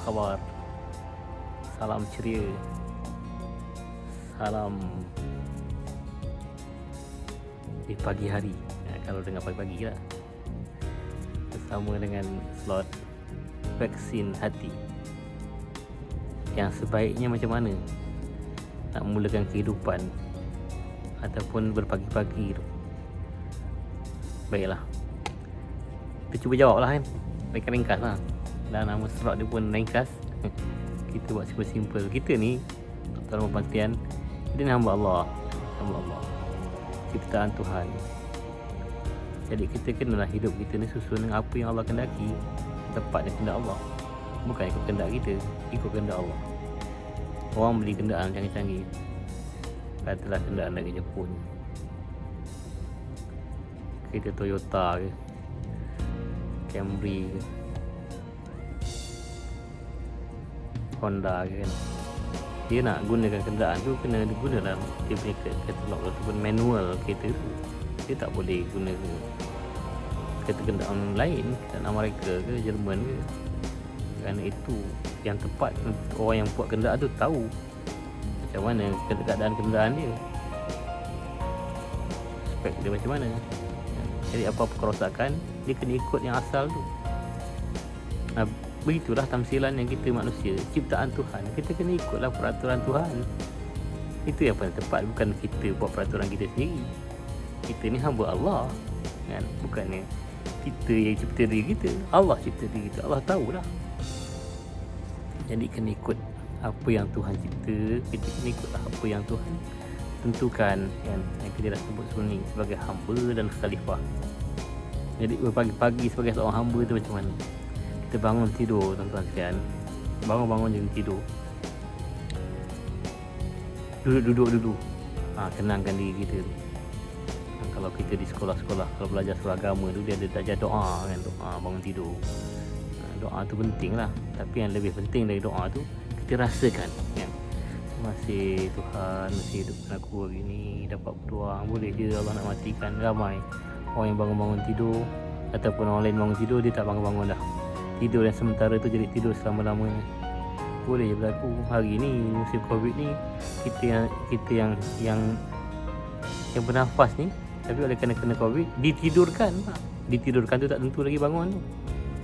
khabar? Salam ceria. Salam di pagi hari. Kalau dengar pagi-pagi lah. Bersama dengan slot vaksin hati. Yang sebaiknya macam mana nak mulakan kehidupan ataupun berpagi-pagi tu. Baiklah, kita cuba jawab lah kan. Ringkas lah. Dan nama slot dia pun ringkas. Kita buat simple-simple. Kita ni dalam pengertian, kita ni hamba Allah. Hamba Allah, ciptaan Tuhan. Jadi kita kenalah hidup kita ni susun dengan apa yang Allah kendaki, tepat dengan kehendak Allah. Bukan ikut kehendak kita, ikut kehendak Allah. Orang beli kenderaan canggih-canggih, katalah kenderaan dari Jepun, kereta Toyota ke, Camry ke, Honda ke kan. Dia nak gunakan kenderaan tu, kena guna dalam dia punya katalog ataupun manual kereta tu. Dia tak boleh guna kereta kenderaan lain, kenderaan Amerika ke Jerman ke. Kerana itu yang tepat untuk orang yang buat kenderaan tu tahu macam mana keadaan kenderaan dia, spek dia macam mana. Jadi apa-apa kerosakan, dia kena ikut yang asal tu. Begitulah tamsilan yang kita manusia, ciptaan Tuhan. Kita kena ikutlah peraturan Tuhan. Itu yang paling tepat, bukan kita buat peraturan kita sendiri. Kita ni hamba Allah kan? Bukannya kita yang cipta diri kita. Allah cipta diri kita, Allah tahulah. Jadi kena ikut apa yang Tuhan cipta. Kita kena ikutlah apa yang Tuhan tentukan kan? Yang kita dah sebut sebelum ni sebagai hamba dan khalifah. Jadi berpagi-pagi sebagai seorang hamba tu macam mana? Kita bangun tidur, tuan-tuan sekalian. Bangun-bangun je tidur, duduk dulu. Kenangkan diri kita tu. Kalau kita di sekolah-sekolah, kalau belajar surah agama tu, dia ada ajar doa kan, doa bangun tidur. Doa tu penting lah. Tapi yang lebih penting dari doa tu, kita rasakan kan. Terima kasih Tuhan, masih hidupkan aku hari ni, dapat berdoa. Boleh je Allah nak matikan. Ramai orang yang bangun-bangun tidur, ataupun orang lain bangun tidur, dia tak bangun-bangun dah. Tidur yang sementara tu jadi tidur selama-lamanya. Boleh je berlaku. Hari ni musim Covid ni, kita yang bernafas ni, tapi oleh kena Covid ditidurkan. Ditidurkan tu tak tentu lagi bangun tu.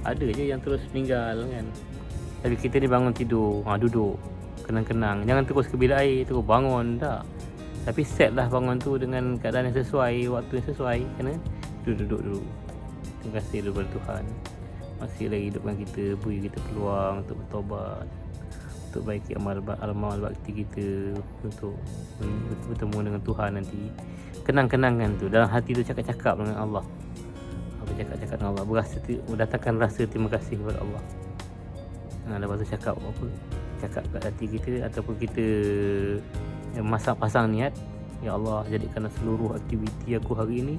Ada je yang terus meninggal kan. Tapi kita ni bangun tidur, duduk, kenang-kenang. Jangan terus ke bilik air, terus bangun tak. Tapi set lah bangun tu dengan keadaan yang sesuai, waktu yang sesuai. Kena duduk dulu. Terima kasih kepada Tuhan, masih lagi hidupkan kita, beri kita peluang untuk bertobat, untuk baiki amal bakti kita, untuk bertemu dengan Tuhan nanti. Kenang-kenangan tu dalam hati tu, cakap-cakap dengan Allah. Cakap-cakap dengan Allah, mendatangkan rasa terima kasih kepada Allah. Lepas tu cakap apa? Cakap kat hati kita, ataupun kita pasang niat, ya Allah, jadikanlah seluruh aktiviti aku hari ini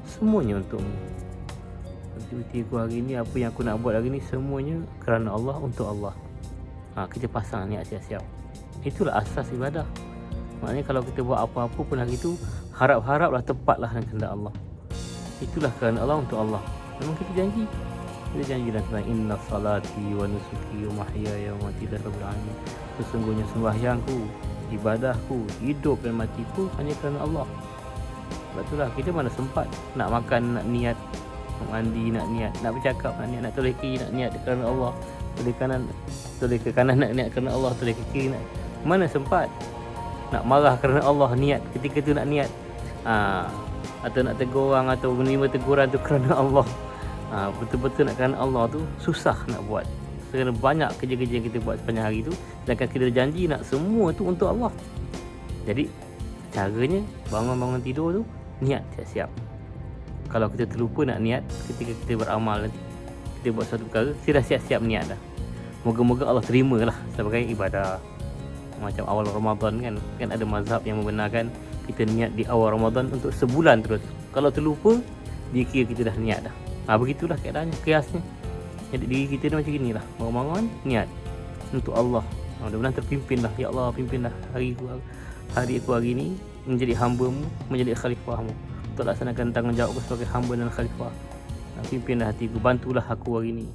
semuanya untukmu. Aktiviti aku hari ini, apa yang aku nak buat hari ini, semuanya kerana Allah, untuk Allah. Kita pasang niat siap-siap. Itulah asas ibadah. Maknanya kalau kita buat apa-apa pun hari itu, harap-haraplah tepatlah dengan kehendak Allah. Itulah kerana Allah, untuk Allah. Memang kita janji. Kita janji dalam Quran, inna salati wa nusuki wa mahyaya wa mamati lillahi rabbil alamin. Sesungguhnya sembahyangku, ibadahku, hidup dan matiku hanya kerana Allah. Sebab itulah kita mana sempat nak makan, nak niat, nak mandi, nak niat, nak bercakap, nak niat, nak toleh kiri, nak niat kerana Allah, toleh kanan, toleh ke kanan, nak niat kerana Allah, toleh ke kiri, nak. Mana sempat nak marah kerana Allah, niat ketika tu nak niat. Atau nak tegur orang, atau menerima teguran tu kerana Allah. Betul-betul nak kerana Allah tu susah nak buat. Kerana banyak kerja-kerja yang kita buat sepanjang hari tu, sedangkan kita janji nak semua tu untuk Allah. Jadi caranya, bangun-bangun tidur tu, niat siap-siap. Kalau kita terlupa nak niat ketika kita beramal nanti, kita buat satu perkara, kita dah siap-siap niat dah. Moga-moga Allah terimalah sebagai ibadah. Macam awal Ramadan kan ada mazhab yang membenarkan kita niat di awal Ramadan untuk sebulan terus. Kalau terlupa, dia kira kita dah niat dah. Begitulah keadaannya, kiasnya. Jadi diri kita ni macam inilah. Bangun-bangun, niat untuk Allah. Mudah-mudahan terpimpinlah. Ya Allah, pimpinlah hari aku hari ini menjadi hamba-Mu, menjadi khalifah-Mu, untuk laksanakan tanggungjawabku sebagai hamba dan khalifah. Pimpinlah hatiku, bantulah aku hari ini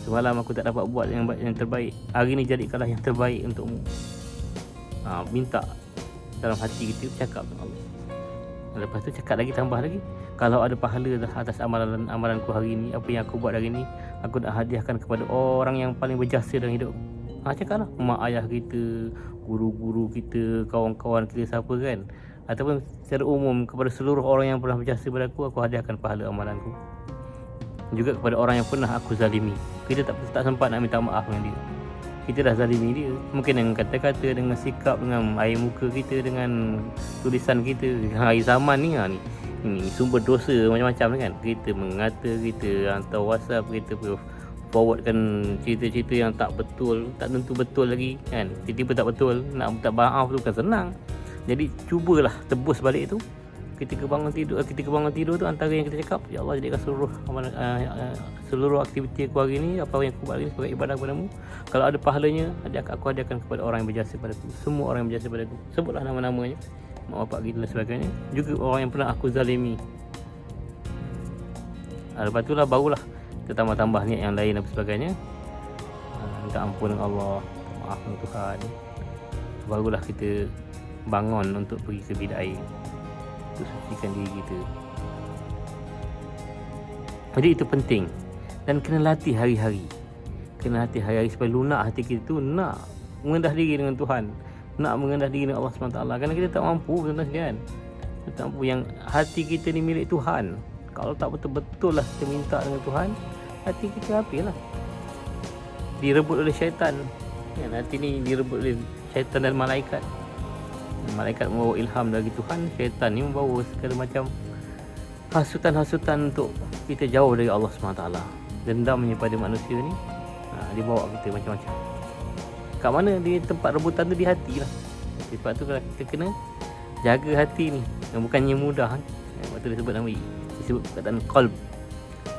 Semalam aku tak dapat buat yang terbaik, hari ni jadikanlah yang terbaik untukmu. Minta dalam hati kita, cakap dengan Allah. Lepas tu cakap lagi, tambah lagi, kalau ada pahala atas amalanku hari ni, apa yang aku buat hari ni, aku nak hadiahkan kepada orang yang paling berjasa dalam hidup. Cakaplah mak ayah kita, guru-guru kita, kawan-kawan kita, siapa kan, ataupun secara umum kepada seluruh orang yang pernah berjasa pada aku hadiahkan pahala amalanku. Juga kepada orang yang pernah aku zalimi, kita tak sempat nak minta maaf dengan dia. Kita dah zalimi dia, mungkin dengan kata-kata, dengan sikap, dengan air muka kita, dengan tulisan kita. Hari zaman ni ini sumber dosa macam-macam kan. Kita mengata, kita hantar WhatsApp, kita forwardkan cerita-cerita yang tak betul, tak tentu betul lagi kan. Tiba-tiba tak betul, nak minta maaf tu bukan senang. Jadi cubalah tebus balik tu. Ketika bangun tidur tu, antara yang kita cakap, ya Allah, jadikan seluruh aktiviti aku hari ni, apa yang aku buat hari ni sebagai ibadah kepadamu. Kalau ada pahalanya, aku hadiahkan kepada orang yang berjasa padaku, semua orang yang berjasa padaku. Sebutlah nama-namanya, mak bapak kita dan sebagainya. Juga orang yang pernah aku zalimi. Lepas tu lah barulah kita tambah niat yang lain dan sebagainya. Minta ampun dengan Allah, maaf dengan Tuhan. Barulah kita bangun untuk pergi ke bilik air, untuk sucikan diri kita. Jadi itu penting, dan kena latih hari-hari. Kena latih hari-hari supaya lunak hati kita tu nak mengendah diri dengan Tuhan, nak mengendah diri dengan Allah SWT. Kerana kita tak mampu, tuan-tuan sekalian. Kita tak mampu. Yang hati kita ni milik Tuhan. Kalau tak betul-betul lah kita minta dengan Tuhan, hati kita habislah, direbut oleh syaitan. Hati ni direbut oleh syaitan dan malaikat. Malaikat membawa ilham dari Tuhan, syaitan ni membawa segala macam hasutan-hasutan untuk kita jauh dari Allah SWT. Dendamnya pada manusia ni, dia bawa kita macam-macam. Kat mana di tempat rebutan tu? Di hati lah. Sebab tu kita kena jaga hati ni, yang bukannya mudah. Waktu dia sebut nama, disebut perkataan qalb.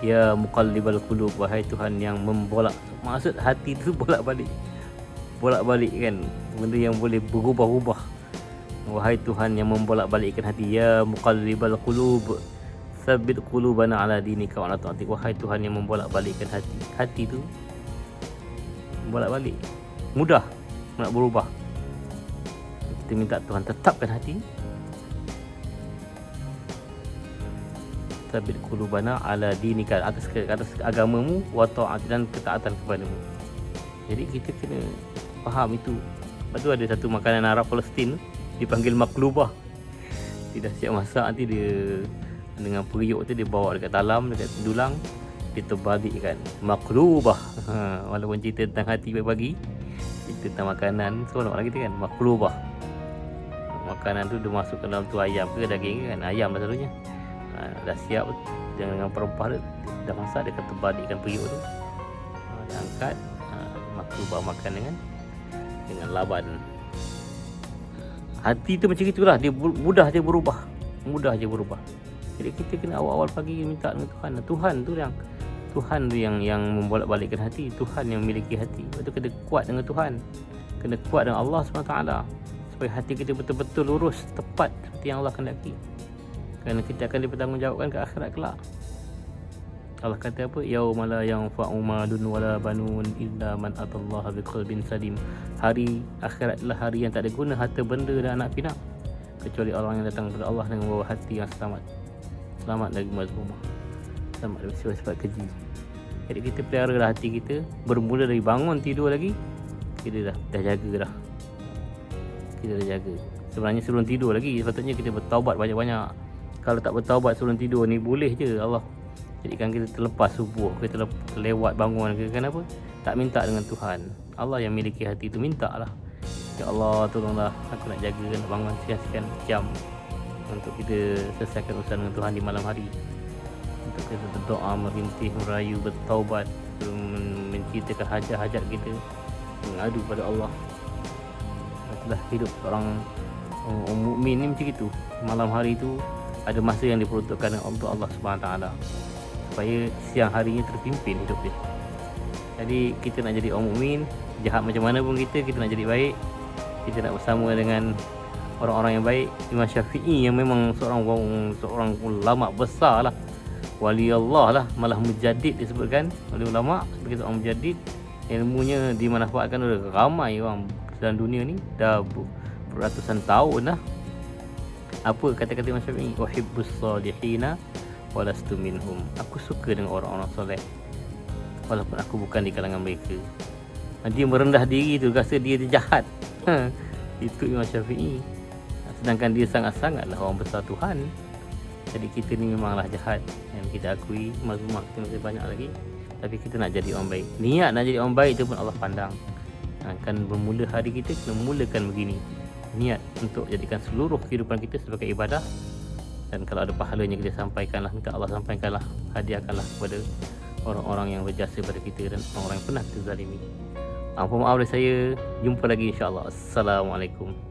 Ya muqallibal qulub, wahai Tuhan yang membolak. Maksud hati tu bolak-balik kan, benda yang boleh berubah-ubah. Wahai Tuhan yang membolak-balikkan hati. Ya muqallibal qulub, tsabbit qulubana ala dinika wa ala ta'atik. Wahai Tuhan yang membolak-balikkan hati. Hati tu bolak-balik, mudah nak berubah. Kita minta Tuhan tetapkan hati. Tsabbit qulubana ala dinika, atas agamamu, wa ta'atik, dan ketaatan kepadamu. Jadi kita kena faham itu. Lepas tu ada satu makanan Arab Palestin dipanggil maklubah. Dia dah siap masak, nanti dia dengan periuk tu dia bawa dekat talam, dekat dulang, dia terbalikkan maklubah. Walaupun cerita tentang hati pagi-pagi, cerita tentang makanan, seronok lah kita kan. Maklubah, makanan tu dia masuk ke dalam tu ayam ke daging kan, ayam lah selalunya. Dah siap dengan perempah dia dah masak, dia akan terbalikkan periuk tu, dia angkat, maklubah, makan dengan laban. Hati tu macam itulah, dia mudah je berubah. Jadi kita kena awal-awal pagi minta dengan Tuhan. Tuhan tu yang membolak-balikkan hati. Tuhan yang memiliki hati. Lepas tu kena kuat dengan Tuhan, kena kuat dengan Allah SWT, supaya hati kita betul-betul lurus, tepat seperti yang Allah kehendaki. Kerana kita akan dipertanggungjawabkan ke akhirat kelak. Allah kata apa? Yauma la yanfa'u malun wala banun illa man atallaha biqalbin salim. Hari akhirat adalah hari yang tak ada guna harta benda dan anak pinak, kecuali orang yang datang kepada Allah dengan membawa hati yang selamat dari mazmumah, selamat dari sifat-sifat keji. Jadi kita pelihara hati kita, bermula dari bangun tidur lagi, kita dah jaga dah. Kita dah jaga. Sebenarnya sebelum tidur lagi sepatutnya kita bertaubat banyak-banyak. Kalau tak bertaubat sebelum tidur ni, boleh je Allah jadikan kita terlepas subuh, kita terlewat bangun ke, kenapa? Tak minta dengan Tuhan. Allah yang miliki hati tu, minta lah. Ya Allah, tolonglah aku nak jaga, nak bangun sekian-sekian jam untuk kita selesaikan urusan dengan Tuhan di malam hari. Untuk kita berdoa, merintih, merayu, bertaubat, menceritakan hajat-hajat kita, mengadu pada Allah. Itulah hidup seorang mukmin ni macam itu. Malam hari tu ada masa yang diperuntukkan untuk Allah SWT, supaya siang harinya terpimpin hidup dia. Jadi kita nak jadi orang mukmin, jahat macam mana pun kita nak jadi baik. Kita nak bersama dengan orang-orang yang baik. Imam Syafi'i yang memang seorang ulama besar lah, wali Allah lah, malah mujaddid disebutkan oleh ulama sebagai seorang mujaddid, ilmunya dimanfaatkan oleh ramai orang dalam dunia ni dah beratusan tahun dah. Apa kata-kata Imam Syafi'i? Uhibbus salihina walastu minhum. Aku suka dengan orang-orang soleh walaupun aku bukan di kalangan mereka. Dia merendah diri tu, rasa dia jahat. Itu Imam Syafi'i. Sedangkan dia sangat-sangatlah orang besar Tuhan. Jadi kita ni memanglah jahat, yang kita akui. Mazmumah kita masih banyak lagi, tapi kita nak jadi orang baik. Niat nak jadi orang baik tu pun Allah pandang. Kan bermula hari kita kena mulakan begini, niat untuk jadikan seluruh kehidupan kita sebagai ibadah. Dan kalau ada pahalanya kita sampaikanlah, minta Allah sampaikanlah, hadiahkanlah kepada orang-orang yang berjasa pada kita dan orang-orang yang pernah kita zalimi. Maaf dari saya. Jumpa lagi insya-Allah. Assalamualaikum.